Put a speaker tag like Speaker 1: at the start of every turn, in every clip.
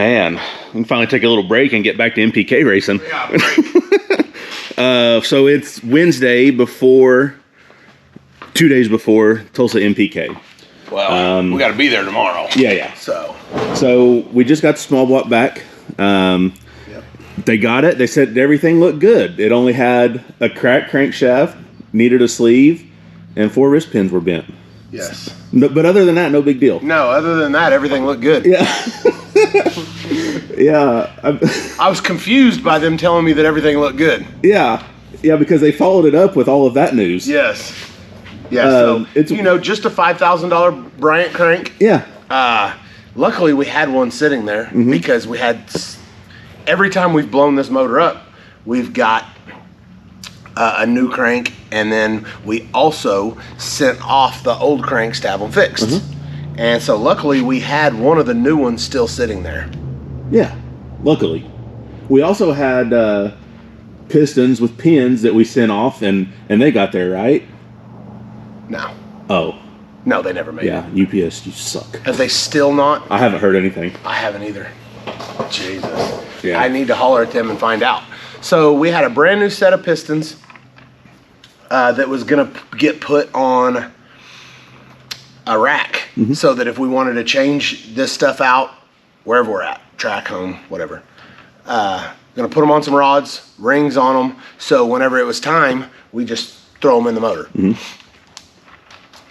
Speaker 1: Man, we can finally take a little break and get back to NPK racing.
Speaker 2: Yeah, break.
Speaker 1: So it's Wednesday 2 days before Tulsa NPK.
Speaker 2: Well, we got to be there tomorrow.
Speaker 1: Yeah.
Speaker 2: So
Speaker 1: we just got the small block back. They got it. They said everything looked good. It only had a cracked crankshaft, needed a sleeve, and 4 wrist pins were bent.
Speaker 2: yes.
Speaker 1: No, but other than that, no big deal.
Speaker 2: No, other than that, everything looked good.
Speaker 1: Yeah. Yeah.
Speaker 2: I was confused by them telling me that everything looked good.
Speaker 1: Yeah, because they followed it up with all of that news.
Speaker 2: Yes. Yeah. So
Speaker 1: it's
Speaker 2: just a $5,000 Bryant crank.
Speaker 1: Yeah.
Speaker 2: Luckily, we had one sitting there because we had. Every time we've blown this motor up, we've got a new crank, and then we also sent off the old cranks to have them fixed. And so luckily we had one of the new ones still sitting there.
Speaker 1: Yeah, luckily. We also had pistons with pins that we sent off, and they got there, right?
Speaker 2: No.
Speaker 1: Oh.
Speaker 2: No, they never made it.
Speaker 1: Yeah, UPS, you suck.
Speaker 2: Have they still not?
Speaker 1: I haven't heard anything.
Speaker 2: I haven't either. Jesus.
Speaker 1: Yeah.
Speaker 2: I need to holler at them and find out. So we had a brand new set of pistons that was going to get put on a rack so that if we wanted to change this stuff out, wherever we're at, track, home, whatever, going to put them on some rods, rings on them, so whenever it was time, we just throw them in the motor.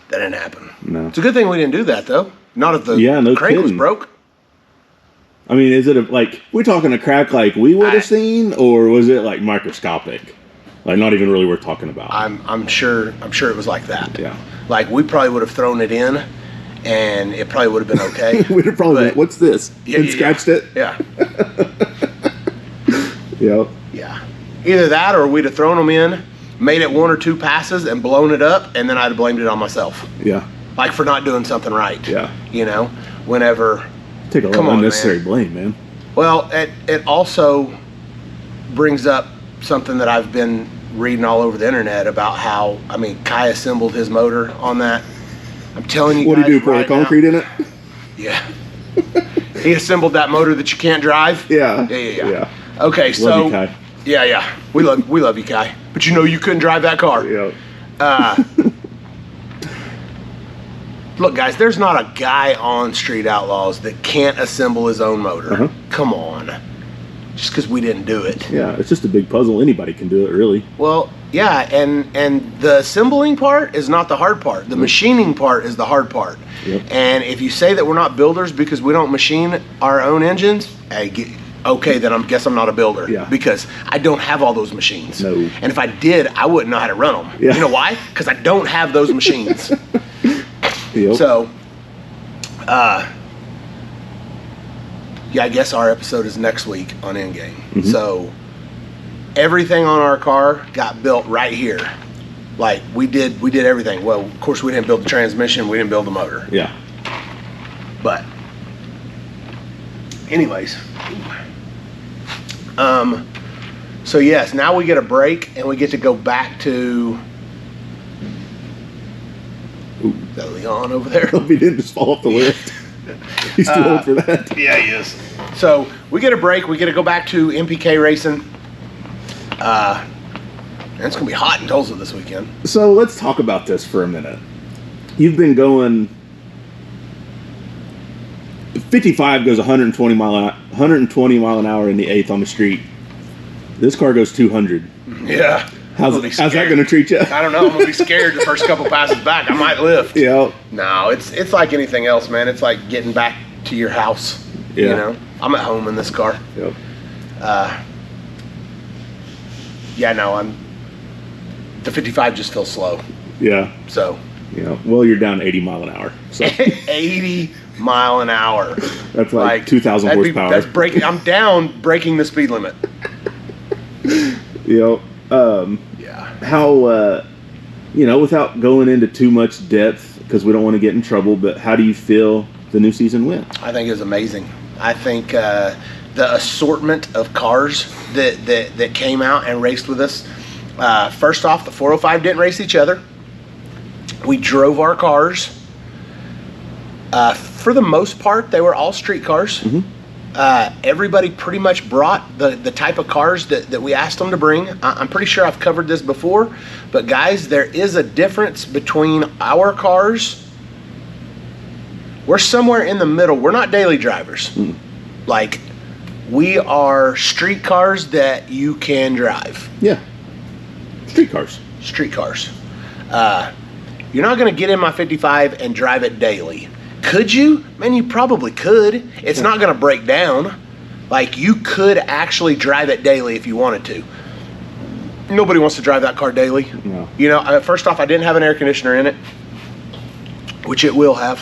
Speaker 2: That didn't happen.
Speaker 1: No.
Speaker 2: It's a good thing we didn't do that, though. Not if the crank was broke.
Speaker 1: I mean, is it we're talking a crack like we would have seen, or was it like microscopic? Like not even really worth talking about?
Speaker 2: I'm sure it was like that.
Speaker 1: Yeah. Like
Speaker 2: we probably would have thrown it in, and it probably would have been okay.
Speaker 1: We'd have probably been, what's this? And scratched it?
Speaker 2: Yeah.
Speaker 1: Yep.
Speaker 2: Yeah. Either that, or we'd have thrown them in, made it 1 or 2 passes, and blown it up, and then I'd have blamed it on myself.
Speaker 1: Yeah.
Speaker 2: Like for not doing something right.
Speaker 1: Yeah.
Speaker 2: Whenever.
Speaker 1: Take a lot of unnecessary blame, man.
Speaker 2: Well, it also brings up something that I've been reading all over the internet about how, Kai assembled his motor on that. I'm telling you
Speaker 1: what
Speaker 2: guys.
Speaker 1: do you do, pour the concrete in it?
Speaker 2: Yeah. He assembled that motor that you can't drive?
Speaker 1: Yeah.
Speaker 2: Okay, so.
Speaker 1: Love you, Kai.
Speaker 2: Yeah. We love you, Kai. But you couldn't drive that car.
Speaker 1: Yeah.
Speaker 2: Look, guys, there's not a guy on Street Outlaws that can't assemble his own motor. Come on. Just because we didn't do it.
Speaker 1: Yeah, it's just a big puzzle. Anybody can do it, really.
Speaker 2: Well, yeah, and the assembling part is not the hard part. The machining part is the hard part.
Speaker 1: Yep.
Speaker 2: And if you say that we're not builders because we don't machine our own engines, okay, then I guess I'm not a builder.
Speaker 1: Yeah.
Speaker 2: Because I don't have all those machines.
Speaker 1: No.
Speaker 2: And if I did, I wouldn't know how to run them.
Speaker 1: Yeah.
Speaker 2: You know why? Because I don't have those machines.
Speaker 1: Yep.
Speaker 2: So, I guess our episode is next week on Endgame. So, everything on our car got built right here. Like, we did everything. Well, of course, we didn't build the transmission. We didn't build the motor.
Speaker 1: Yeah.
Speaker 2: But, anyways. So, yes, now we get a break, and we get to go back to...
Speaker 1: Ooh.
Speaker 2: Is that Leon over there?
Speaker 1: Hope he didn't just fall off the lift. He's too old for that.
Speaker 2: Yeah, he is. So we get a break. We get to go back to NPK racing. And it's going to be hot in Tulsa this weekend.
Speaker 1: So let's talk about this for a minute. You've been going... 55 goes 120 mile an hour in the 8th on the street. This car goes 200.
Speaker 2: Yeah.
Speaker 1: How's that going to treat you?
Speaker 2: I don't know. I'm going to be scared the first couple passes back. I might lift.
Speaker 1: Yeah.
Speaker 2: No, it's like anything else, man. It's like getting back to your house.
Speaker 1: Yeah.
Speaker 2: I'm at home in this car.
Speaker 1: Yep.
Speaker 2: The 55 just feels slow.
Speaker 1: Yeah.
Speaker 2: So.
Speaker 1: Yeah. Well, you're down 80 mile an hour. So.
Speaker 2: 80 mile an hour.
Speaker 1: That's like 2,000 horsepower.
Speaker 2: That's breaking. I'm down breaking the speed limit.
Speaker 1: Yep. How, without going into too much depth, because we don't want to get in trouble, but how do you feel the new season went?
Speaker 2: I think it was amazing. I think the assortment of cars that came out and raced with us. First off, the 405 didn't race each other. We drove our cars. For the most part, they were all street cars. Everybody pretty much brought the type of cars that we asked them to bring. I'm pretty sure I've covered this before, but guys, there is a difference between our cars. We're somewhere in the middle. We're not daily drivers. Like, we are street cars that you can drive.
Speaker 1: Yeah. Street cars.
Speaker 2: Street cars. You're not going to get in my 55 and drive it daily. Could you? Man, you probably could. It's not going to break down. Like, you could actually drive it daily if you wanted to. Nobody wants to drive that car daily.
Speaker 1: No.
Speaker 2: You know, first off, I didn't have an air conditioner in it, which it will have.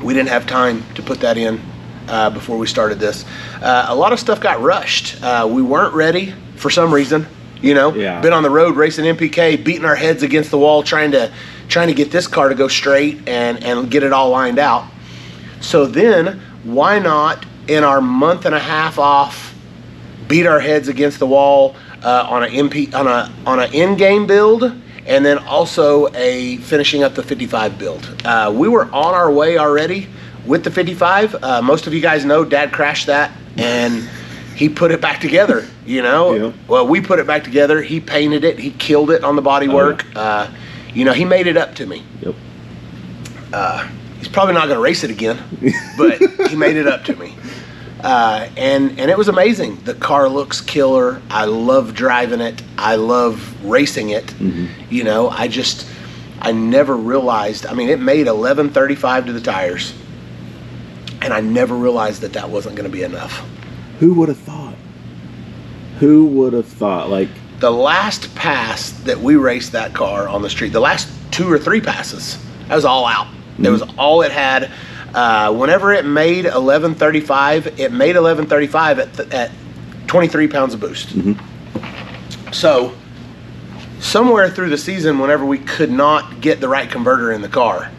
Speaker 2: We didn't have time to put that in before we started this. A lot of stuff got rushed. We weren't ready for some reason. You know, been on the road racing NPK, beating our heads against the wall, trying to get this car to go straight and get it all lined out. So then, why not, in our month and a half off, beat our heads against the wall on an in-game build, and then also a finishing up the 55 build. We were on our way already with the 55. Most of you guys know Dad crashed that, and he put it back together, you know? Yeah. Well, we put it back together. He painted it. He killed it on the bodywork. You know, he made it up to me. Yep. He's probably not going to race it again, but he made it up to me. And it was amazing. The car looks killer. I love driving it. I love racing it. You know, I never realized, I mean, it made 1135 to the tires, and I never realized that wasn't going to be enough.
Speaker 1: Who would have thought? Who would have thought? Like,
Speaker 2: the last pass that we raced that car on the street, the last 2 or 3 passes, that was all out. That was all it had. Whenever it made 1135, it made 1135 at 23 pounds of boost. So somewhere through the season, whenever we could not get the right converter in the car,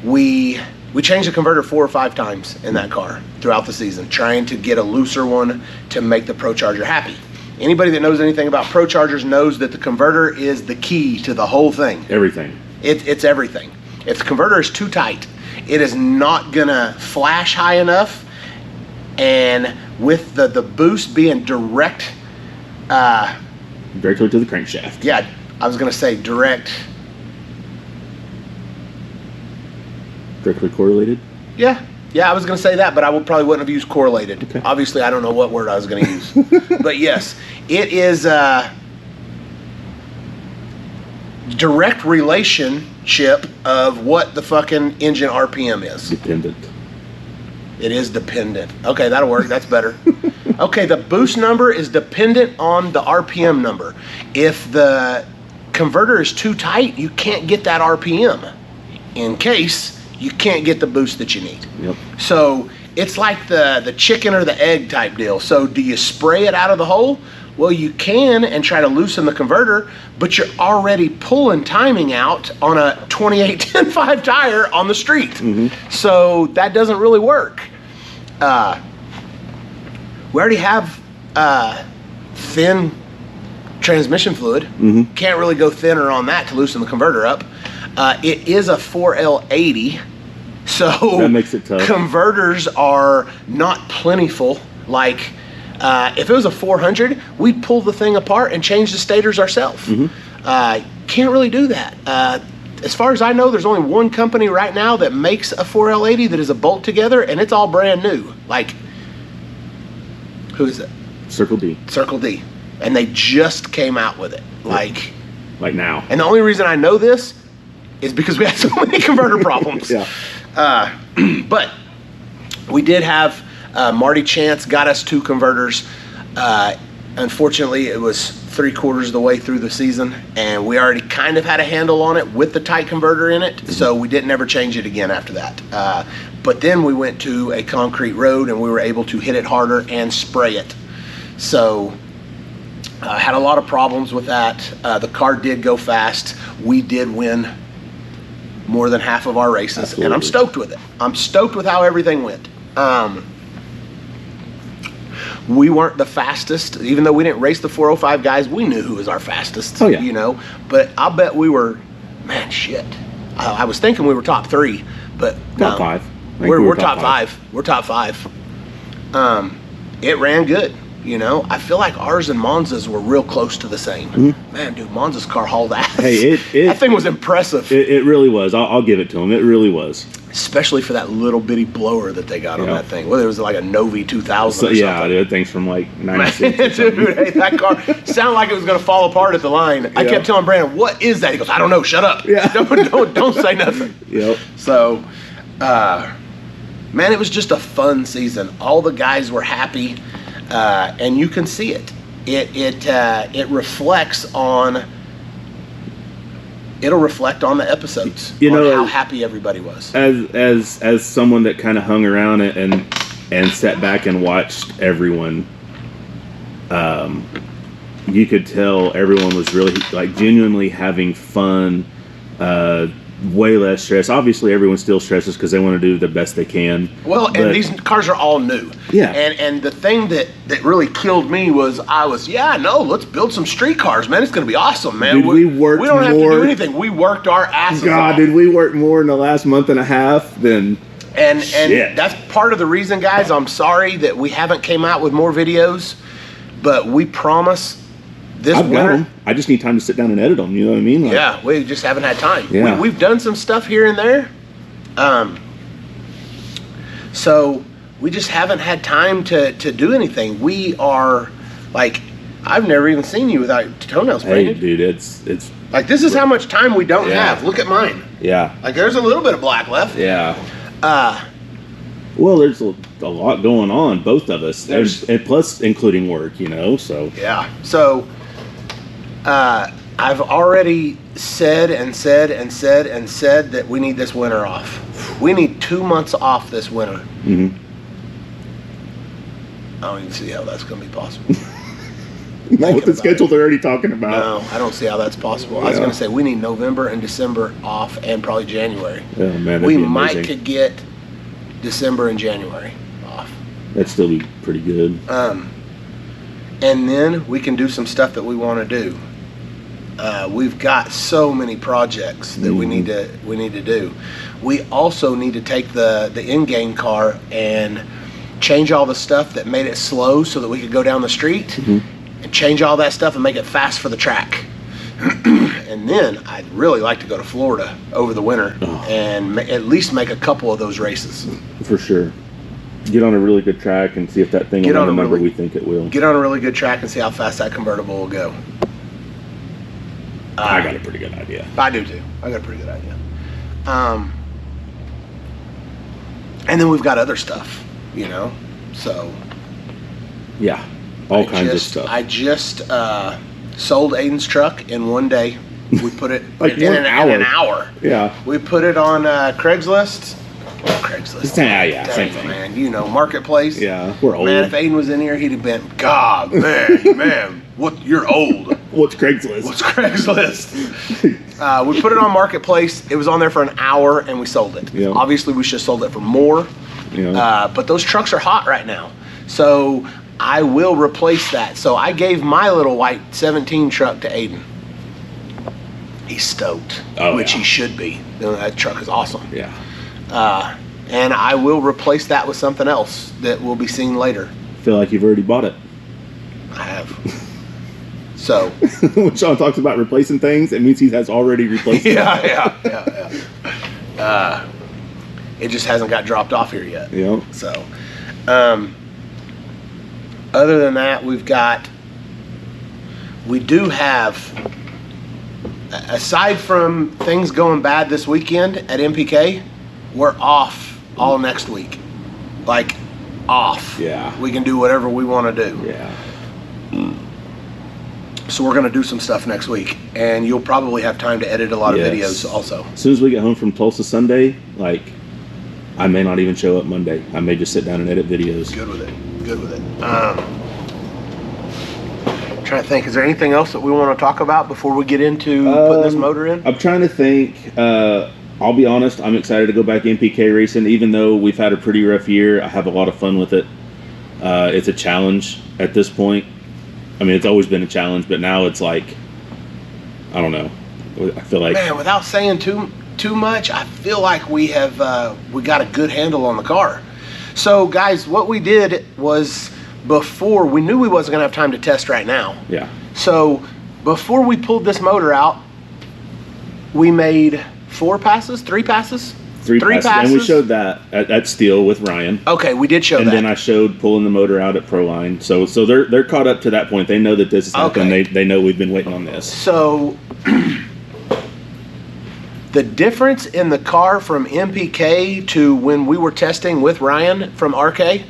Speaker 2: we changed the converter 4 or 5 times in that car throughout the season, trying to get a looser one to make the Pro Charger happy. Anybody that knows anything about Pro Chargers knows that the converter is the key to the whole thing.
Speaker 1: Everything.
Speaker 2: It's everything. If the converter is too tight, it is not gonna flash high enough, and with the boost being directly
Speaker 1: to the crankshaft.
Speaker 2: Yeah, I was gonna say directly
Speaker 1: correlated.
Speaker 2: Yeah, I was gonna say that, but I probably wouldn't have used correlated. Okay. Obviously, I don't know what word I was gonna use, but yes, it is direct relationship of what the fucking engine RPM is.
Speaker 1: Dependent.
Speaker 2: It is dependent. Okay, that'll work. That's better. Okay, the boost number is dependent on the RPM number. If the converter is too tight, you can't get that RPM. In case you can't get the boost that you need.
Speaker 1: Yep.
Speaker 2: So it's like the chicken or the egg type deal. So do you spray it out of the hole? Well, you can and try to loosen the converter, but you're already pulling timing out on a 28-10-5 tire on the street. So that doesn't really work. We already have thin transmission fluid. Can't really go thinner on that to loosen the converter up. It is a 4L80, so
Speaker 1: that makes it tough. Converters
Speaker 2: are not plentiful. Like, if it was a 400, we'd pull the thing apart and change the stators ourselves. Can't really do that. As far as I know, there's only one company right now that makes a 4L80 that is a bolt together, and it's all brand new. Like, who is it?
Speaker 1: Circle D.
Speaker 2: Circle D. And they just came out with it. Like
Speaker 1: now.
Speaker 2: And the only reason I know this is because we had so many converter problems. But we did have Marty Chance got us 2 converters. Unfortunately, it was 3/4 of the way through the season, and we already kind of had a handle on it with the tight converter in it, so we didn't ever change it again after that. But then we went to a concrete road, and we were able to hit it harder and spray it. So had a lot of problems with that. The car did go fast. We did win more than half of our races. Absolutely. And I'm stoked with it. I'm stoked with how everything went. We weren't the fastest, even though we didn't race the 405 guys. We knew who was our fastest.
Speaker 1: Oh, yeah.
Speaker 2: You know, but I'll bet we were, man, shit. I was thinking we were top 3, but
Speaker 1: top 5.
Speaker 2: We're top five. We're top five. It ran good. You know, I feel like ours and Monza's were real close to the same. Mm-hmm. Man, dude, Monza's car hauled ass.
Speaker 1: Hey,
Speaker 2: that thing was impressive.
Speaker 1: It really was. I'll give it to him. It really was.
Speaker 2: Especially for that little bitty blower that they got on that thing. Whether it was like a Novi 2000 or something.
Speaker 1: Yeah, dude, thing's from like 96.
Speaker 2: Dude, hey, that car sounded like it was going to fall apart at the line. I kept telling Brandon, what is that? He goes, I don't know. Shut up.
Speaker 1: Yeah.
Speaker 2: Don't say nothing.
Speaker 1: Yep.
Speaker 2: So, man, it was just a fun season. All the guys were happy. And you can see it. It reflects on. It'll reflect on the episodes. You know how happy everybody was.
Speaker 1: As someone that kind of hung around and sat back and watched everyone, you could tell everyone was really like genuinely having fun. Way less stress. Obviously, everyone still stresses because they want to do the best they can.
Speaker 2: Well, and these cars are all new.
Speaker 1: Yeah.
Speaker 2: And the thing that really killed me was let's build some street cars, man. It's going to be awesome, man.
Speaker 1: Dude, we worked more.
Speaker 2: We don't have to do anything. We worked our asses off.
Speaker 1: God, did we work more in the last month and a half than...
Speaker 2: And that's part of the reason, guys. I'm sorry that we haven't came out with more videos, but we promise...
Speaker 1: I've got them. I just need time to sit down and edit them. You know what I mean?
Speaker 2: Like, we just haven't had time.
Speaker 1: Yeah.
Speaker 2: We've done some stuff here and there. So we just haven't had time to do anything. We are like, I've never even seen you without toenails painted.
Speaker 1: Hey, dude, it's
Speaker 2: like this is how much time we don't have. Look at mine.
Speaker 1: Yeah.
Speaker 2: Like there's a little bit of black left.
Speaker 1: Yeah. Well, there's a lot going on, both of us, and plus including work, you know. So
Speaker 2: yeah. So. I've already said that we need this winter off. We need 2 months off this winter.
Speaker 1: Mm-hmm.
Speaker 2: I don't even see how that's going to be possible.
Speaker 1: Not with the schedule they're already talking about.
Speaker 2: No, I don't see how that's possible. I was going to say we need November and December off and probably January.
Speaker 1: Oh, man,
Speaker 2: we might could get December and January off.
Speaker 1: That'd still be pretty good.
Speaker 2: And then we can do some stuff that we want to do. We've got so many projects that we need to do. We also need to take the in-game car and change all the stuff that made it slow so that we could go down the street, and change all that stuff and make it fast for the track. And then I'd really like to go to Florida over the winter and at least make a couple of those races.
Speaker 1: For sure. Get on a really good track and see if that thing will run the number we think it will.
Speaker 2: Get on a really good track and see how fast that convertible will go.
Speaker 1: I got a pretty good idea.
Speaker 2: I do too. I got a pretty good idea. And then we've got other stuff, you know. So
Speaker 1: yeah, all kinds of stuff.
Speaker 2: I just sold Aiden's truck in one day. We put it
Speaker 1: like
Speaker 2: in an hour.
Speaker 1: Yeah.
Speaker 2: We put it on Craigslist.
Speaker 1: Same thing,
Speaker 2: man. You know, Marketplace.
Speaker 1: Yeah, we're old.
Speaker 2: Man, if Aiden was in here, he'd have been, God, man, what? You're old.
Speaker 1: What's Craigslist?
Speaker 2: We put it on Marketplace. It was on there for an hour, and we sold it.
Speaker 1: Yeah.
Speaker 2: Obviously, we should have sold it for more.
Speaker 1: Yeah.
Speaker 2: But those trucks are hot right now, so I will replace that. So I gave my little white 17 truck to Aiden. He's stoked, which he should be. You know, that truck is awesome.
Speaker 1: Yeah.
Speaker 2: And I will replace that with something else that will be seen later.
Speaker 1: I feel like you've already bought it.
Speaker 2: I have. So
Speaker 1: when Sean talks about replacing things, it means he has already replaced it.
Speaker 2: Yeah. It just hasn't got dropped off here yet.
Speaker 1: Yeah.
Speaker 2: So, other than that, we do have, aside from things going bad this weekend at NPK, we're off all next week. Like, off.
Speaker 1: Yeah.
Speaker 2: We can do whatever we want to do.
Speaker 1: Yeah.
Speaker 2: So we're going to do some stuff next week, and you'll probably have time to edit a lot of videos also.
Speaker 1: As soon as we get home from Tulsa Sunday, like, I may not even show up Monday. I may just sit down and edit videos.
Speaker 2: Good with it. Trying to think, is there anything else that we want to talk about before we get into putting this motor in?
Speaker 1: I'm trying to think. I'll be honest, I'm excited to go back NPK racing. Even though we've had a pretty rough year, I have a lot of fun with it. It's a challenge at this point. I mean, it's always been a challenge, but now it's like, I don't know. I feel like...
Speaker 2: Man, without saying too too much, I feel like we got a good handle on the car. So guys, what we did was, before, we knew we wasn't gonna have time to test right now.
Speaker 1: Yeah.
Speaker 2: So before we pulled this motor out, we made 3 passes.
Speaker 1: Three passes. And we showed that at Steel with Ryan.
Speaker 2: Okay, we did show that.
Speaker 1: And then I showed pulling the motor out at Proline. So they're caught up to that point. They know that this is happening.
Speaker 2: Okay.
Speaker 1: They know we've been waiting on this.
Speaker 2: So the difference in the car from NPK to when we were testing with Ryan from RK, it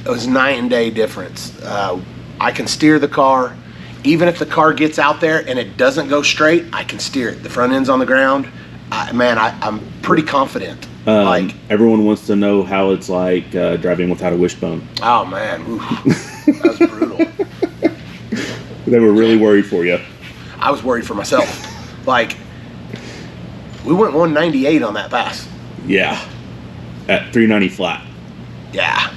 Speaker 2: was night and day difference. I can steer the car. Even if the car gets out there and it doesn't go straight, I can steer it. The front end's on the ground. I'm pretty confident.
Speaker 1: Everyone wants to know how it's like driving without a wishbone.
Speaker 2: Oh man, that was brutal.
Speaker 1: They were really worried for you.
Speaker 2: I was worried for myself. Like, we went 198 on that pass.
Speaker 1: Yeah, at 390 flat.
Speaker 2: Yeah,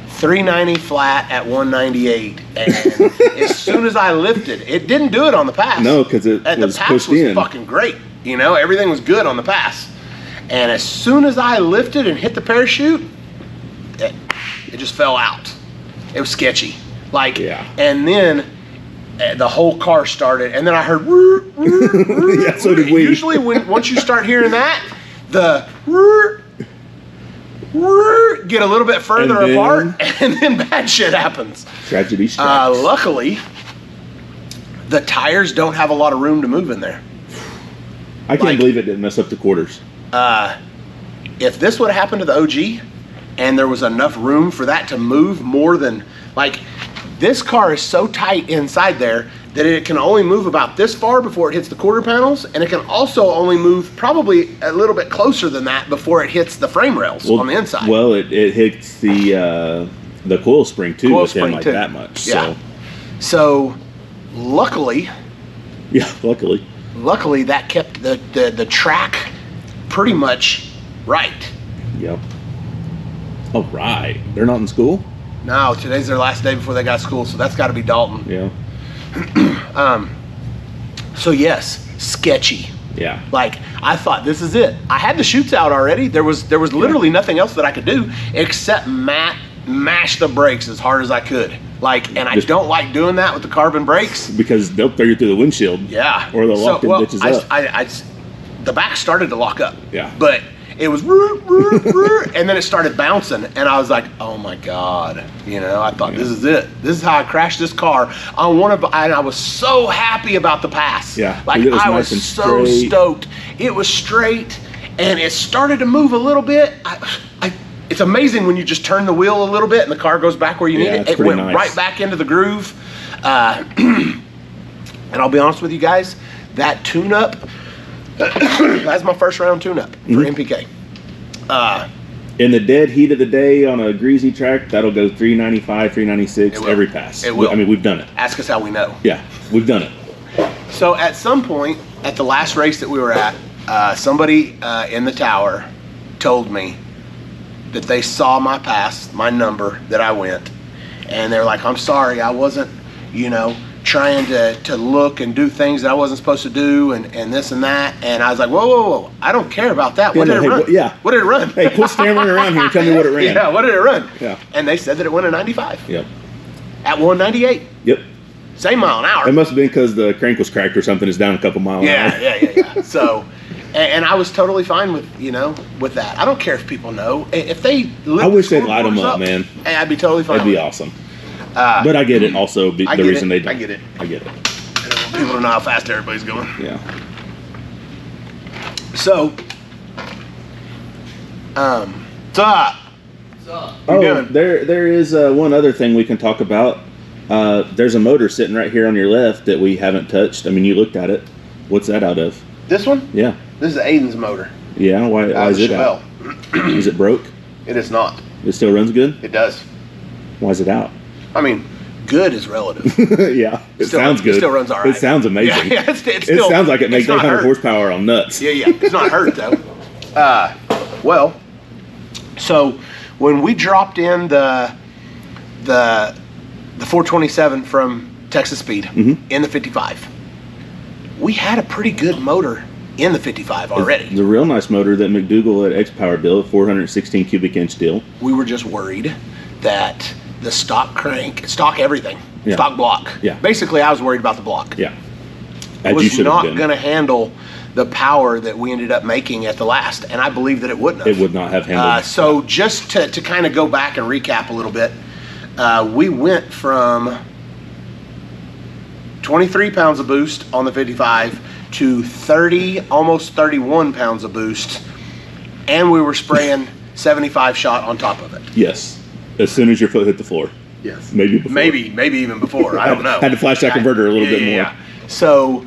Speaker 2: 390 flat at 198, and as soon as I lifted, it didn't do it on the pass.
Speaker 1: No, because the pass
Speaker 2: was fucking great. You know, everything was good on the pass. And as soon as I lifted and hit the parachute, it just fell out. It was sketchy. Like, yeah. And then the whole car started, and then I heard,
Speaker 1: yeah, so did we.
Speaker 2: Usually once you start hearing that, the get a little bit further apart, and then bad shit happens.
Speaker 1: Tragedy strikes.
Speaker 2: Luckily, the tires don't have a lot of room to move in there.
Speaker 1: I can't believe it didn't mess up the quarters.
Speaker 2: If this would have happened to the OG and there was enough room for that to move more than, like, this car is so tight inside there that it can only move about this far before it hits the quarter panels, and it can also only move probably a little bit closer than that before it hits the frame rails on the inside.
Speaker 1: Well, it hits the coil spring too within like that much.
Speaker 2: Yeah. So luckily.
Speaker 1: Yeah, luckily.
Speaker 2: Luckily, that kept the track pretty much right.
Speaker 1: Yep. All right. They're not in school?
Speaker 2: No, today's their last day before they got school, so that's got to be Dalton.
Speaker 1: Yeah.
Speaker 2: So yes, sketchy.
Speaker 1: Yeah.
Speaker 2: Like, I thought, this is it. I had the chutes out already. There was literally nothing else that I could do except mash the brakes as hard as I could. Like, and I don't like doing that with the carbon brakes
Speaker 1: because they'll throw you through the windshield.
Speaker 2: Yeah.
Speaker 1: Or they'll lock them bitches up.
Speaker 2: The back started to lock up.
Speaker 1: Yeah.
Speaker 2: But it was and then it started bouncing, and I was like, oh my God. You know, I thought, this is it. This is how I crashed this car on and I was so happy about the pass.
Speaker 1: Yeah.
Speaker 2: Like, I was so stoked. It was straight, and it started to move a little bit. It's amazing when you just turn the wheel a little bit and the car goes back where you need it. It went right back into the groove. And I'll be honest with you guys, that tune-up, that's my first round tune-up for NPK.
Speaker 1: In the dead heat of the day on a greasy track, that'll go 395, 396 every pass.
Speaker 2: It will.
Speaker 1: I mean, we've done it.
Speaker 2: Ask us how we know.
Speaker 1: Yeah, we've done it.
Speaker 2: So at some point, at the last race that we were at, somebody in the tower told me that they saw my pass, my number that I went, and they're like, I'm sorry, I wasn't, trying to look and do things that I wasn't supposed to do and this and that. And I was like, whoa, I don't care about that. What did it run? What did it run?
Speaker 1: Hey, quit stammering around here and tell me what it ran.
Speaker 2: Yeah, what did it run?
Speaker 1: Yeah.
Speaker 2: And they said that it went a 95.
Speaker 1: Yep.
Speaker 2: At 198.
Speaker 1: Yep.
Speaker 2: Same mile an hour.
Speaker 1: It must have been because the crank was cracked or something. It's down a couple miles an hour.
Speaker 2: Yeah. So, and I was totally fine with, with that. I don't care if people know. If they
Speaker 1: I wish they'd light them up, man.
Speaker 2: Hey, I'd be totally fine.
Speaker 1: That'd be awesome. But I get it also, the reason they don't.
Speaker 2: I get it.
Speaker 1: I get it.
Speaker 2: I don't want people to know how fast everybody's going.
Speaker 1: Yeah.
Speaker 2: So, what's up?
Speaker 1: There is one other thing we can talk about. There's a motor sitting right here on your left that we haven't touched. I mean, you looked at it. What's that out of?
Speaker 2: This one?
Speaker 1: Yeah.
Speaker 2: This is Aiden's motor.
Speaker 1: Yeah, why is it out? Is it broke?
Speaker 2: It is not.
Speaker 1: It still runs good?
Speaker 2: It does.
Speaker 1: Why is it out?
Speaker 2: I mean, good is relative.
Speaker 1: Yeah, it sounds good.
Speaker 2: It still runs all right.
Speaker 1: It sounds amazing.
Speaker 2: Yeah,
Speaker 1: it sounds like it makes 800 horsepower on nuts.
Speaker 2: Yeah, it's not hurt though. Well, so when we dropped in the 427 from Texas Speed in the 55, we had a pretty good motor in the 55 already.
Speaker 1: It's a real nice motor that McDougall at X-Power built, 416 cubic inch deal.
Speaker 2: We were just worried that the stock crank, stock everything,
Speaker 1: Yeah.
Speaker 2: stock block.
Speaker 1: Yeah.
Speaker 2: Basically, I was worried about the block.
Speaker 1: Yeah.
Speaker 2: It
Speaker 1: As you
Speaker 2: was
Speaker 1: should
Speaker 2: not
Speaker 1: have been.
Speaker 2: going to handle the power that we ended up making at the last, and I believe that it wouldn't have.
Speaker 1: It would not have handled.
Speaker 2: So just to kind of go back and recap a little bit, we went from 23 pounds of boost on the 55 to 30, almost 31 pounds of boost, and we were spraying 75 shot on top of it.
Speaker 1: Yes. As soon as your foot hit the floor.
Speaker 2: Yes.
Speaker 1: Maybe before.
Speaker 2: Maybe even before. I don't know.
Speaker 1: Had to flash that converter a little bit more.
Speaker 2: So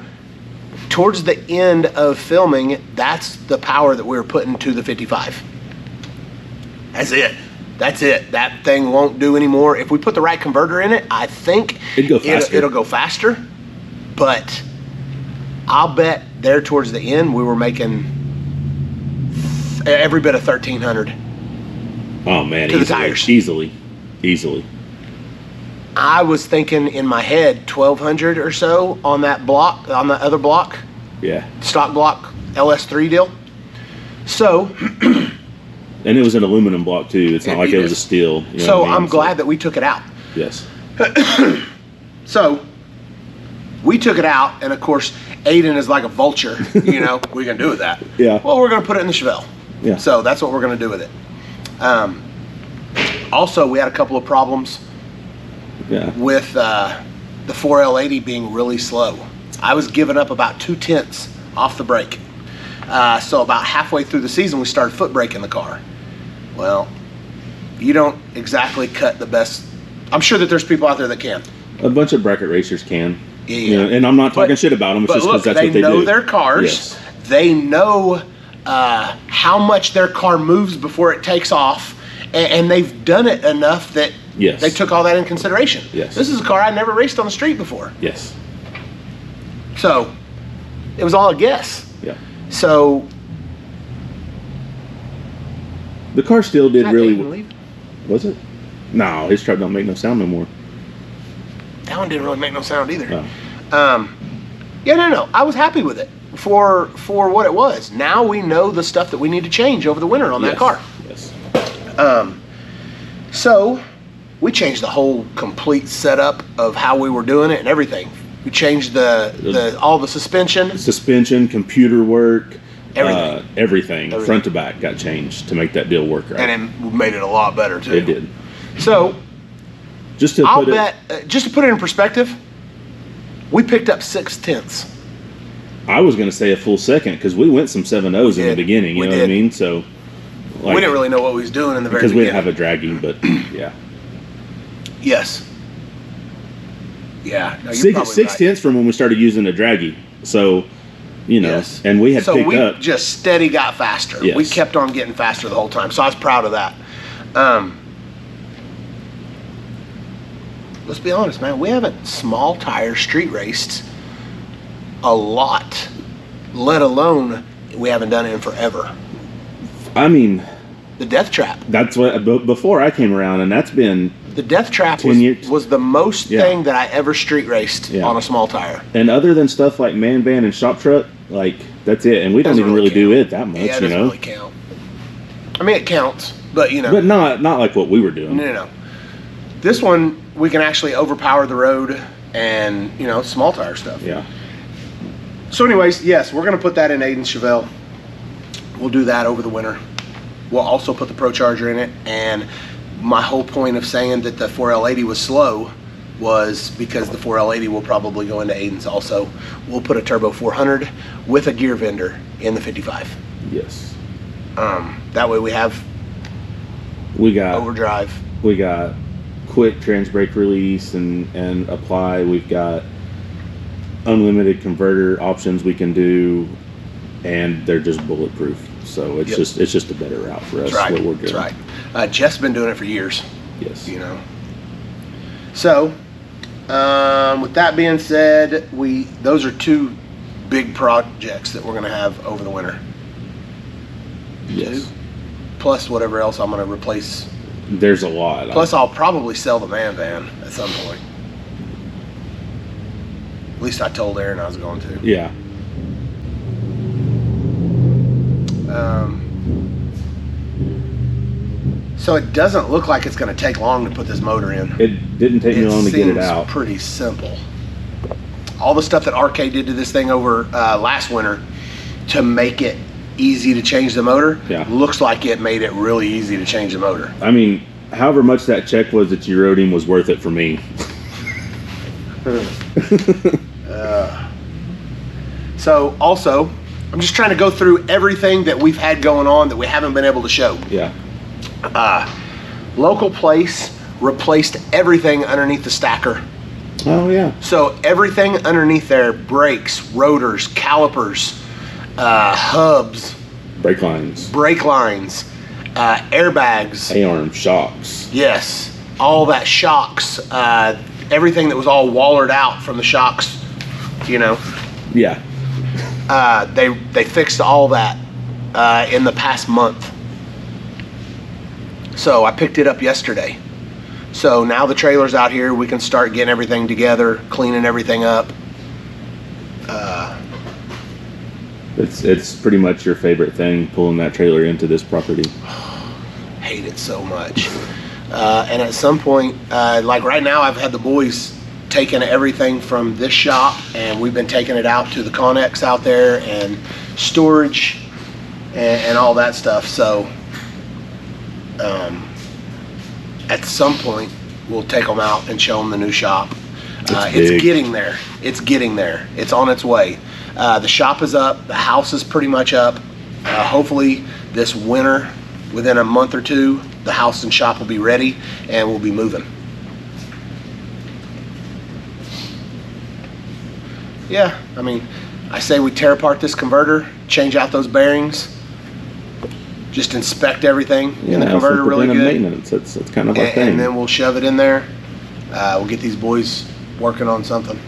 Speaker 2: towards the end of filming, that's the power that we were putting to the 55. That's it. That's it. That thing won't do anymore. If we put the right converter in it, I think
Speaker 1: It'd go faster.
Speaker 2: it'll go faster. But I'll bet there towards the end, we were making every bit of 1,300.
Speaker 1: Oh man,
Speaker 2: To the
Speaker 1: easily,
Speaker 2: tires.
Speaker 1: easily.
Speaker 2: I was thinking in my head 1,200 or so on that block, on the other block,
Speaker 1: Yeah.
Speaker 2: stock block LS3 deal. So,
Speaker 1: And it was an aluminum block too. It's not like it was a
Speaker 2: Yes.
Speaker 1: steel. You know
Speaker 2: so
Speaker 1: what I mean?
Speaker 2: I'm glad that we took it out.
Speaker 1: Yes.
Speaker 2: So we took it out, and of course, Aiden is like a vulture. You know, what are you gonna do with that?
Speaker 1: Yeah.
Speaker 2: Well, we're gonna put it in the Chevelle.
Speaker 1: Yeah.
Speaker 2: So that's what we're gonna do with it. Also, we had a couple of problems
Speaker 1: Yeah.
Speaker 2: with the 4L80 being really slow. I was giving up about 2/10 off the brake. So about halfway through the season, we started foot braking the car. Well, you don't exactly cut the best. I'm sure that there's people out there that can.
Speaker 1: A bunch of bracket racers can.
Speaker 2: Yeah.
Speaker 1: You know, and I'm not talking shit about them. It's
Speaker 2: But
Speaker 1: just because
Speaker 2: look,
Speaker 1: that's what they
Speaker 2: know
Speaker 1: do.
Speaker 2: their cars.
Speaker 1: Yes.
Speaker 2: They know how much their car moves before it takes off, and they've done it enough that
Speaker 1: Yes.
Speaker 2: they took all that in consideration.
Speaker 1: Yes.
Speaker 2: This is a car I never raced on the street before.
Speaker 1: Yes.
Speaker 2: So it was all a guess.
Speaker 1: Yeah.
Speaker 2: So
Speaker 1: The car still did
Speaker 2: Did
Speaker 1: really.
Speaker 2: Aiden leave?
Speaker 1: Was it? No, his truck don't make no sound no more.
Speaker 2: That one didn't really make no sound either.
Speaker 1: Oh.
Speaker 2: Yeah, no. I was happy with it for what it was. Now we know the stuff that we need to change over the winter on that
Speaker 1: Yes.
Speaker 2: car.
Speaker 1: Yes.
Speaker 2: So we changed the whole complete setup of how we were doing it and everything. We changed all the suspension.
Speaker 1: Suspension, computer work,
Speaker 2: Everything.
Speaker 1: everything, front to back got changed to make that deal work right.
Speaker 2: And it made it a lot better too.
Speaker 1: It did.
Speaker 2: So
Speaker 1: Just to
Speaker 2: I'll
Speaker 1: put
Speaker 2: bet, just to put it in perspective, we picked up 6/10.
Speaker 1: I was going to say a full second because we went some 7.0s in the
Speaker 2: did.
Speaker 1: beginning. You
Speaker 2: We
Speaker 1: know what I
Speaker 2: did.
Speaker 1: mean? So
Speaker 2: We didn't really know what we was doing in the very
Speaker 1: because we
Speaker 2: beginning.
Speaker 1: didn't have a dragging, but yeah,
Speaker 2: Yes. Yeah. No, you're
Speaker 1: six
Speaker 2: probably right.
Speaker 1: tenths from when we started using a draggy. So you know,
Speaker 2: Yes.
Speaker 1: and we had
Speaker 2: So
Speaker 1: picked
Speaker 2: we
Speaker 1: up.
Speaker 2: just steady got faster.
Speaker 1: Yes.
Speaker 2: We kept on getting faster the whole time. So I was proud of that. Let's be honest, man. We haven't small tire street raced a lot, let alone we haven't done it in forever.
Speaker 1: I mean,
Speaker 2: The Death Trap.
Speaker 1: that's what before I came around, and that's been.
Speaker 2: The Death Trap
Speaker 1: 10 years.
Speaker 2: was the most
Speaker 1: Yeah.
Speaker 2: thing that I ever street raced
Speaker 1: Yeah.
Speaker 2: on a small tire.
Speaker 1: And other than stuff like man band and shop truck, like that's it. And we don't
Speaker 2: Doesn't
Speaker 1: even really do
Speaker 2: count.
Speaker 1: it that much,
Speaker 2: Yeah, it
Speaker 1: you
Speaker 2: doesn't
Speaker 1: know.
Speaker 2: really count. I mean, it counts, but you know.
Speaker 1: But not like what we were doing.
Speaker 2: No. This one, we can actually overpower the road and, you know, small tire stuff.
Speaker 1: Yeah.
Speaker 2: So anyways, yes, we're going to put that in Aiden's Chevelle. We'll do that over the winter. We'll also put the Pro Charger in it. And my whole point of saying that the 4L80 was slow was because the 4L80 will probably go into Aiden's also. We'll put a Turbo 400 with a gear vendor in the 55.
Speaker 1: Yes.
Speaker 2: That way we have
Speaker 1: We got
Speaker 2: overdrive.
Speaker 1: quick trans brake release and apply. We've got unlimited converter options we can do, and they're just bulletproof. So it's
Speaker 2: Yep.
Speaker 1: it's just a better route for us.
Speaker 2: That's right.
Speaker 1: What we're doing.
Speaker 2: That's right. Jeff's been doing it for years.
Speaker 1: Yes.
Speaker 2: You know. So, with that being said, those are two big projects that we're going to have over the winter.
Speaker 1: Yes.
Speaker 2: Plus whatever else I'm going to replace.
Speaker 1: There's a lot.
Speaker 2: Plus, I'll probably sell the man van at some point. At least I told Aaron I was going to.
Speaker 1: Yeah.
Speaker 2: So it doesn't look like it's going to take long to put this motor in.
Speaker 1: It didn't take me long to get it out.
Speaker 2: Pretty simple. All the stuff that RK did to this thing over last winter to make it easy to change the motor, looks like it made it really easy to change the motor.
Speaker 1: I mean, however much that check was that you wrote him was worth it for me.
Speaker 2: So also, I'm just trying to go through everything that we've had going on that we haven't been able to show.
Speaker 1: Yeah.
Speaker 2: Local place replaced everything underneath the stacker.
Speaker 1: Oh yeah.
Speaker 2: So everything underneath there, brakes, rotors, calipers, hubs,
Speaker 1: brake lines,
Speaker 2: airbags,
Speaker 1: A-arm, shocks.
Speaker 2: Yes, all that shocks, everything that was all wallered out from the shocks, you know.
Speaker 1: Yeah.
Speaker 2: They fixed all that in the past month. So I picked it up yesterday. So now the trailer's out here, we can start getting everything together, cleaning everything up.
Speaker 1: It's pretty much your favorite thing, pulling that trailer into this property.
Speaker 2: Hate it so much. And at some point, like right now, I've had the boys taking everything from this shop, and we've been taking it out to the Connex out there and storage and all that stuff. So at some point, we'll take them out and show them the new shop. It's getting there. It's getting there. It's on its way. The shop is up. The house is pretty much up. Hopefully this winter, within a month or two, the house and shop will be ready and we'll be moving. Yeah, I mean, I say we tear apart this converter, change out those bearings, just inspect everything in the converter really good.
Speaker 1: Maintenance. That's kind of our thing.
Speaker 2: And then we'll shove it in there. We'll get these boys working on something.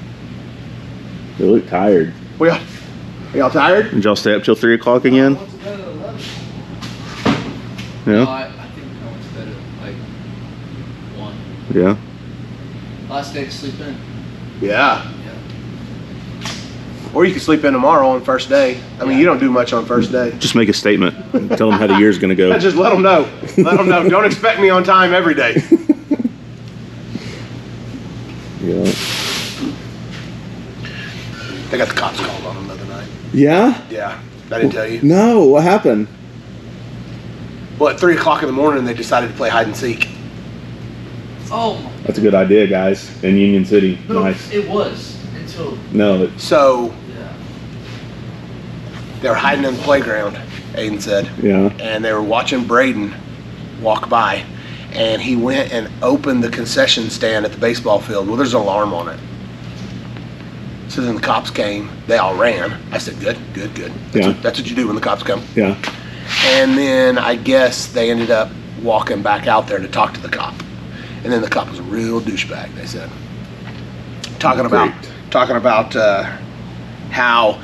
Speaker 1: They look tired.
Speaker 2: Are y'all tired?
Speaker 1: Did y'all stay up till 3 o'clock again?
Speaker 3: I went to bed at 11.
Speaker 1: Yeah.
Speaker 3: No, I think I went to bed at like 1.
Speaker 1: Yeah.
Speaker 3: Last day to sleep in.
Speaker 2: Yeah.
Speaker 3: Yeah.
Speaker 2: Or you can sleep in tomorrow on first day. I mean, you don't do much on first day.
Speaker 1: Just make a statement. Tell them how the year's going to go.
Speaker 2: Just let them know. Let them know. Don't expect me on time every day.
Speaker 1: Yeah.
Speaker 2: They got the cops called on them the other night.
Speaker 1: Yeah?
Speaker 2: Yeah. I didn't tell you.
Speaker 1: No. What happened?
Speaker 2: Well, at 3 o'clock in the morning, they decided to play hide and seek.
Speaker 3: Oh.
Speaker 1: That's a good idea, guys. In Union City.
Speaker 3: No,
Speaker 1: Nice.
Speaker 3: it was until.
Speaker 1: No.
Speaker 2: So
Speaker 3: Yeah.
Speaker 2: they were hiding in the playground, Aiden said.
Speaker 1: Yeah.
Speaker 2: And they were watching Braden walk by. And he went and opened the concession stand at the baseball field. Well, there's an alarm on it. So then the cops came. They all ran. I said, good. That's what you do when the cops come.
Speaker 1: Yeah.
Speaker 2: And then I guess they ended up walking back out there to talk to the cop. And then the cop was a real douchebag, they said. Talking about how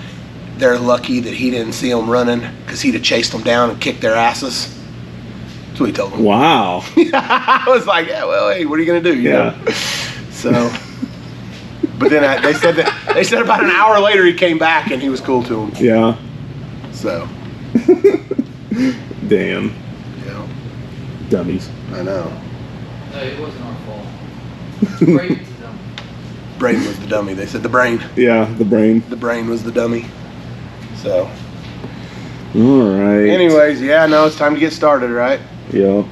Speaker 2: they're lucky that he didn't see them running because he'd have chased them down and kicked their asses. That's what he told them.
Speaker 1: Wow.
Speaker 2: I was like, yeah, well, hey, what are you going to do? You know? So, but then they said about an hour later he came back and he was cool to them.
Speaker 1: Yeah.
Speaker 2: So.
Speaker 1: Damn.
Speaker 2: Yeah.
Speaker 1: Dummies.
Speaker 2: I know.
Speaker 3: No, it wasn't our fault. Braden's the dummy.
Speaker 2: Braden was the dummy. They said the brain.
Speaker 1: Yeah, the brain.
Speaker 2: The brain was the dummy. So.
Speaker 1: All right.
Speaker 2: Anyways, yeah, no, it's time to get started, right?
Speaker 1: Yeah.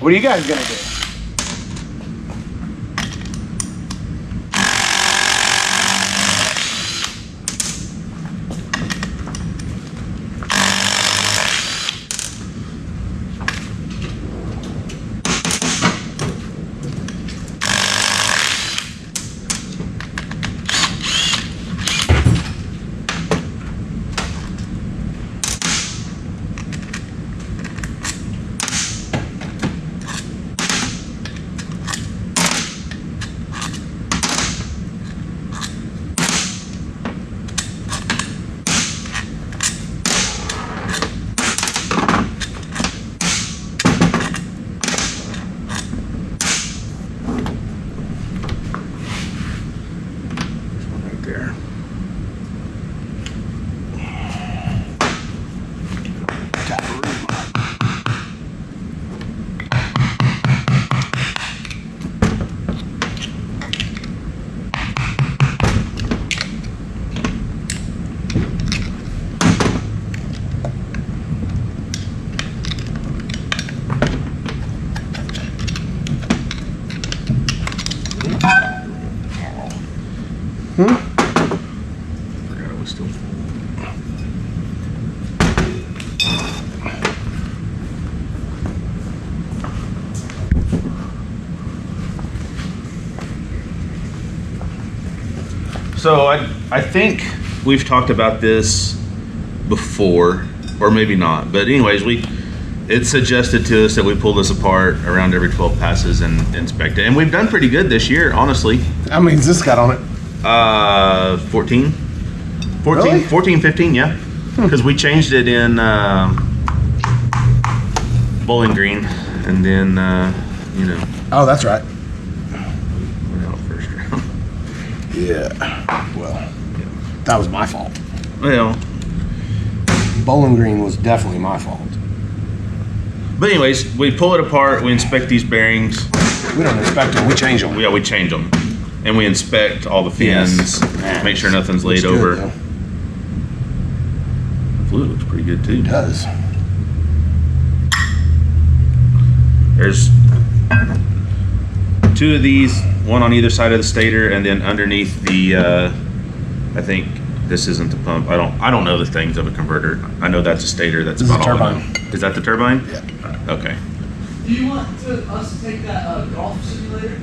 Speaker 2: What are you guys gonna do?
Speaker 1: Forgot it was still full. So I think we've talked about this before, or maybe not. But anyways, it's suggested to us that we pull this apart around every 12 passes and inspect it. And we've done pretty good this year, honestly.
Speaker 2: How many's this got on it?
Speaker 1: 14. 14,
Speaker 2: Really?
Speaker 1: 14, 15, yeah. Because we changed it in Bowling Green, and then, you know.
Speaker 2: Oh, that's right.
Speaker 1: We're out first round.
Speaker 2: Yeah. Well, that was my fault.
Speaker 1: Well,
Speaker 2: Bowling Green was definitely my fault.
Speaker 1: but anyways, we pull it apart, we inspect these bearings.
Speaker 2: We don't inspect them, we change them.
Speaker 1: Yeah, we change them. And we inspect all the fins,
Speaker 2: Yes.
Speaker 1: make sure nothing's laid
Speaker 2: Looks
Speaker 1: over.
Speaker 2: good, though.
Speaker 1: Fluid looks pretty good too.
Speaker 2: It does.
Speaker 1: There's 2 of these, one on either side of the stator, and then underneath the, I think this isn't the pump. I don't know the things of a converter. I know that's a stator. That's
Speaker 2: This is
Speaker 1: about
Speaker 2: a
Speaker 1: all I know.
Speaker 2: turbine.
Speaker 1: Is that the turbine?
Speaker 2: Yeah.
Speaker 1: Okay.
Speaker 3: Do you want us to take that golf simulator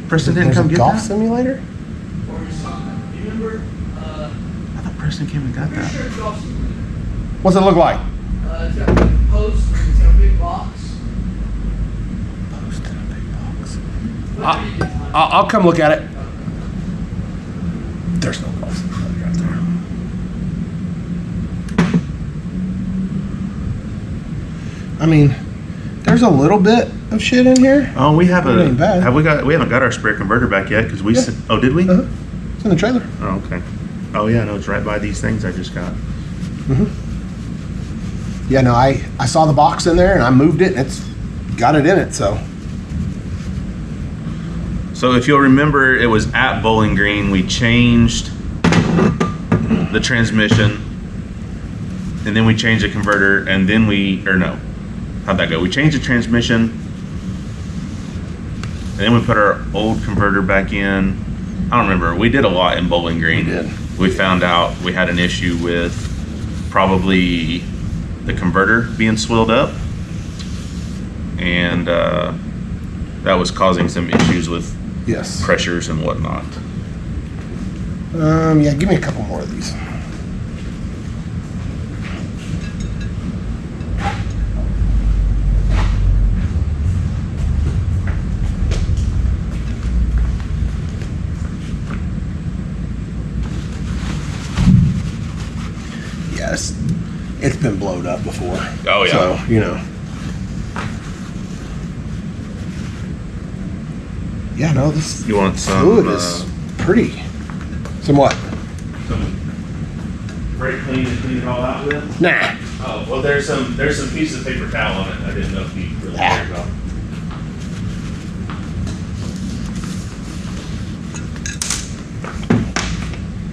Speaker 1: Preston didn't
Speaker 2: There's
Speaker 1: come
Speaker 2: a
Speaker 1: get
Speaker 2: golf
Speaker 1: that?
Speaker 2: simulator?
Speaker 3: or something? You remember?
Speaker 1: I thought Preston came and got
Speaker 3: Pretty
Speaker 1: that.
Speaker 3: sure it's golf simulator.
Speaker 2: What's it look like?
Speaker 3: It's got a big post. It's got a big box.
Speaker 1: Post in a big box.
Speaker 3: Whenever you get time.
Speaker 2: I'll come look at it. There's no golf simulator right there. I mean, there's a little bit of shit in here.
Speaker 1: Oh, we have
Speaker 2: It ain't bad.
Speaker 1: we haven't got our spare converter back yet because we
Speaker 2: Yeah.
Speaker 1: oh, did we?
Speaker 2: Uh-huh. It's in the trailer.
Speaker 1: Oh, okay. Oh yeah, no, it's right by these things I just got.
Speaker 2: Yeah, no, I saw the box in there and I moved it and it's got it in it, so.
Speaker 1: So if you'll remember, it was at Bowling Green. We changed the transmission, and then we changed the converter, and then how'd that go? We changed the transmission, and then we put our old converter back in. I don't remember. We did a lot in Bowling Green.
Speaker 2: We did.
Speaker 1: We found out we had an issue with probably the converter being swilled up, and that was causing some issues with
Speaker 2: Yes.
Speaker 1: pressures and whatnot.
Speaker 2: Yeah, give me a couple more of these. Yes, it's been blowed up before.
Speaker 1: Oh, yeah.
Speaker 2: So, you know. Yeah, no, this
Speaker 1: You want some
Speaker 2: fluid is pretty. Somewhat.
Speaker 1: brake clean to clean it all out with?
Speaker 2: Nah.
Speaker 1: Oh, well, there's some piece of paper towel on it. I didn't know if you really cared about.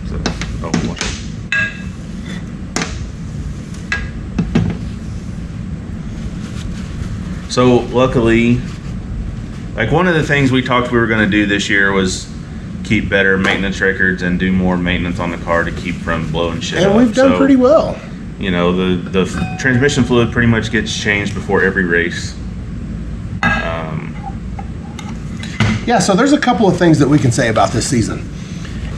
Speaker 1: So, oh, wash it. So luckily, like one of the things we talked we were going to do this year was keep better maintenance records and do more maintenance on the car to keep from blowing shit
Speaker 2: And
Speaker 1: up.
Speaker 2: we've done
Speaker 1: So,
Speaker 2: pretty well.
Speaker 1: You know, the transmission fluid pretty much gets changed before every race.
Speaker 2: Yeah, so there's a couple of things that we can say about this season.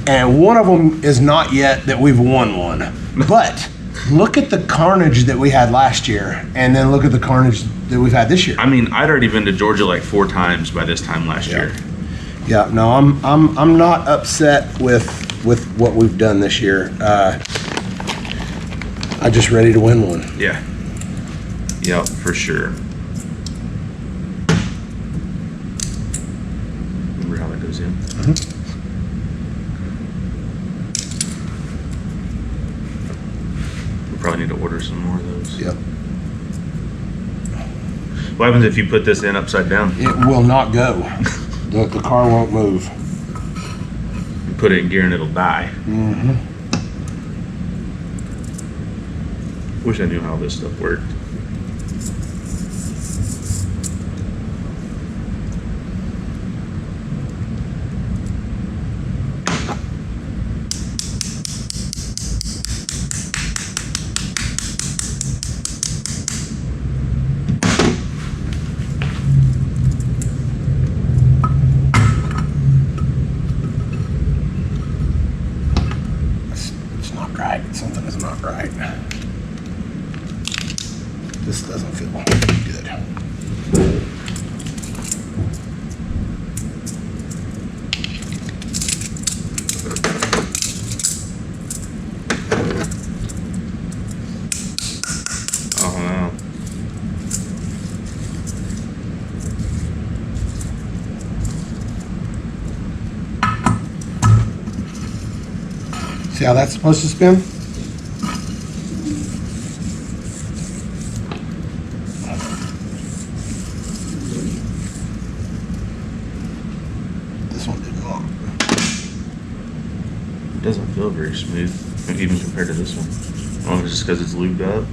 Speaker 2: And one of them is not yet that we've won one. But look at the carnage that we had last year, and then look at the carnage that we've had this year.
Speaker 1: I mean, I'd already been to Georgia like 4 times by this time last year.
Speaker 2: Yeah, no, I'm not upset with what we've done this year. I'm just ready to win one.
Speaker 1: Yeah. Yep, for sure. Remember how that goes in? We probably need to order some more of those.
Speaker 2: Yep.
Speaker 1: What happens if you put this in upside down?
Speaker 2: It will not go. The car won't move.
Speaker 1: You put it in gear and it'll die.
Speaker 2: Mm-hmm.
Speaker 1: Wish I knew how this stuff worked.
Speaker 2: See how that's supposed to spin? This one did not.
Speaker 1: It doesn't feel very smooth, even compared to this one. I don't know if it's just because it's lubed up.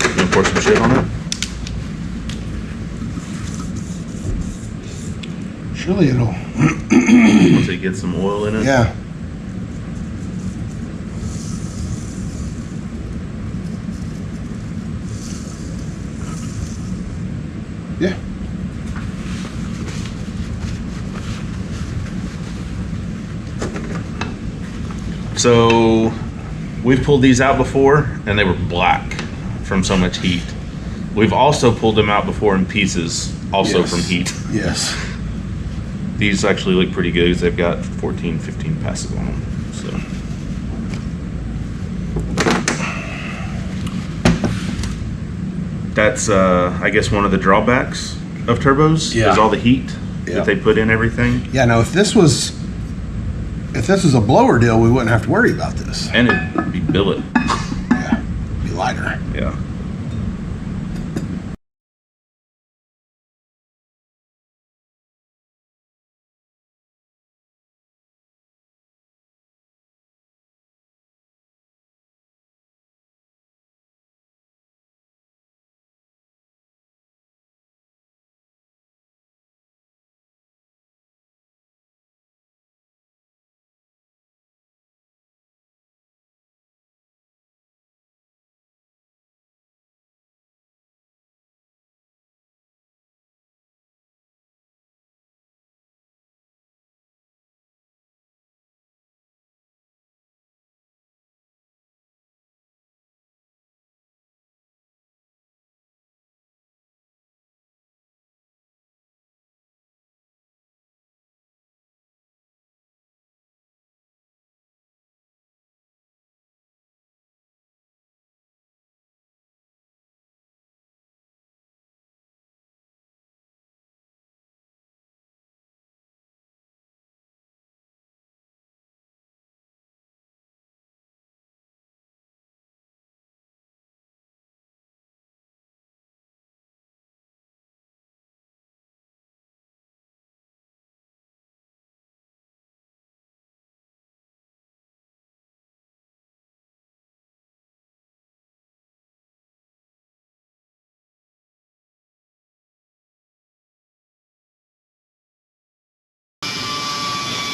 Speaker 1: You gonna pour some shit on it?
Speaker 2: Surely it'll.
Speaker 1: Once it gets some oil in it?
Speaker 2: Yeah. Yeah.
Speaker 1: So we've pulled these out before and they were black from so much heat. We've also pulled them out before in pieces, also
Speaker 2: Yes.
Speaker 1: from heat.
Speaker 2: Yes.
Speaker 1: These actually look pretty good because they've got 14, 15 passes on them. So that's, I guess, one of the drawbacks of turbos
Speaker 2: Yeah.
Speaker 1: is all the heat
Speaker 2: Yeah.
Speaker 1: that they put in everything.
Speaker 2: Yeah. No, if this was a blower deal, we wouldn't have to worry about this.
Speaker 1: And it'd be billet.
Speaker 2: Yeah. Be lighter.
Speaker 1: Yeah.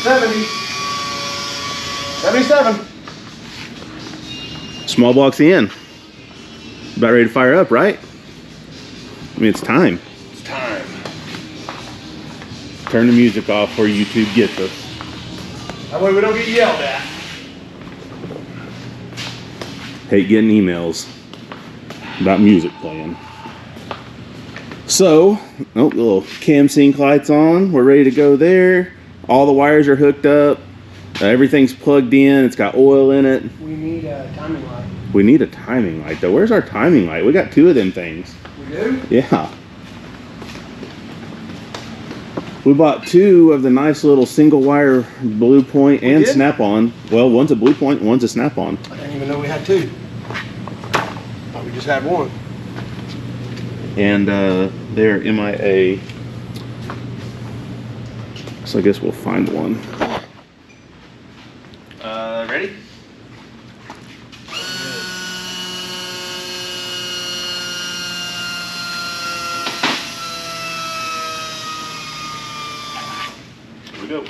Speaker 2: $70. $77.
Speaker 1: Small box in. About ready to fire up, right? I mean, it's time.
Speaker 2: It's time.
Speaker 1: Turn the music off before YouTube gets us.
Speaker 2: That way we don't get yelled at.
Speaker 1: Hate getting emails about music playing. So, oh, little cam sync lights on. We're ready to go there. All the wires are hooked up. Everything's plugged in. It's got oil in it.
Speaker 2: We need a timing light.
Speaker 1: We need a timing light though. Where's our timing light? We got 2 of them things.
Speaker 2: We do?
Speaker 1: Yeah. We bought 2 of the nice little single wire Blue Point and
Speaker 2: did?
Speaker 1: Snap-on. Well, one's a Blue Point, one's a Snap-on.
Speaker 2: I didn't even know we had 2. Thought we just had 1.
Speaker 1: And they're MIA. So I guess we'll find one. Ready? Here we go.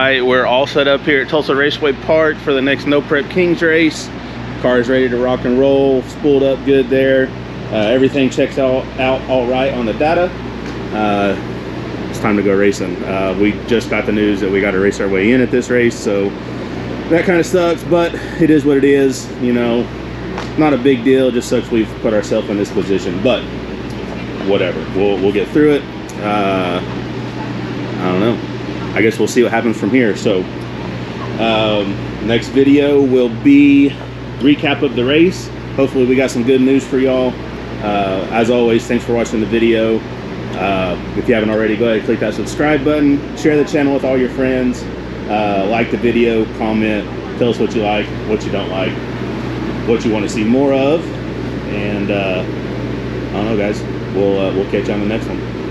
Speaker 1: right, we're all set up here at Tulsa Raceway Park for the next No Prep Kings race. Car is ready to rock and roll, spooled up good there. Everything checks out all right on the data. It's time to go racing. We just got the news that we got to race our way in at this race, so that kind of sucks, but it is what it is. You know, not a big deal. It just sucks we've put ourselves in this position, but whatever. We'll get through it. I don't know. I guess we'll see what happens from here. So next video will be recap of the race. Hopefully we got some good news for y'all. As always, thanks for watching the video. If you haven't already, go ahead and click that subscribe button, share the channel with all your friends, like the video, comment, tell us what you like, what you don't like, what you want to see more of, and I don't know, guys, we'll catch you on the next one.